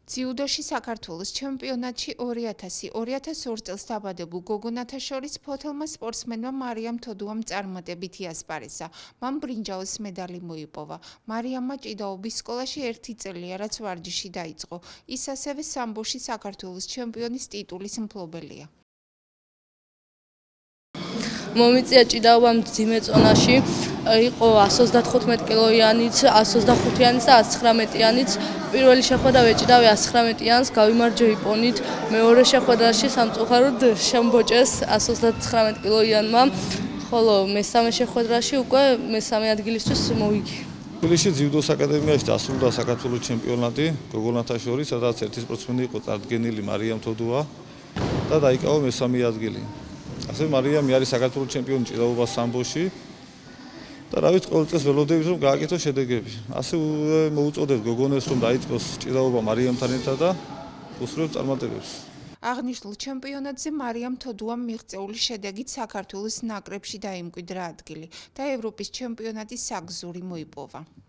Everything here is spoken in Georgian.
ძიუდოში საქართველოს ჩემპიონატში 2002 წელს დაბადებულ გოგონათა შორის ფოთელმა სპორტსმენმა მარიამ თოდუამ წარმატებითი ასპარეზა. მან ბრინჯაოს მედალი მოიპოვა. მარიამმა ჭიდაობის სკოლაში 1 წელია, რაც ვარჯიში დაიწყო. ის ასევე სამბოში საქართველოს ჩემპიონის ტიტულის მფლობელია. მომიწია ჭიდაობა მძიმე წონაში, იყო 135 კილოიანიც, 125-იანიც და 119-იანიც. პირველი შეხვედრა ვეჭიდავი 119-იანს, გავიმარჯვე იპონით. მეორე შეხვედრაში სამწუხაროდ შემბოჭეს 139 კილოიანმა, ხოლო მესამე შეხვედრაში უკვე მესამე ადგილისთვის მოვიგე. თბილისში ძიუდოს აკადემიაში დასრულდა საქართველოს ჩემპიონატი გოგონათა შორის, სადაც ერთი სპორტსმენი იყო წარდგენილი მარიამ თოდუა და დაიკავა მესამე ადგილი. ასევე მარიამი არის საქართველოს ჩემპიონი ჭიდაობას სამბოში და რა ვიცი, ყოველ წელს ველოდებით რომ გააკეთოს შედეგები. ასევე მოუწოდებს გოგონებს რომ დაიწყოს ჭიდაობა მარიამთან ერთად და უსურვებს წარმატებებს. აღნიშნულ ჩემპიონატზე მარიამ თოდუამ მიღწეული შედეგით საქართველოს ნაკრებში დაიმკვიდრა ადგილი და ევროპის ჩემპიონატის საგზური მოიპოვა.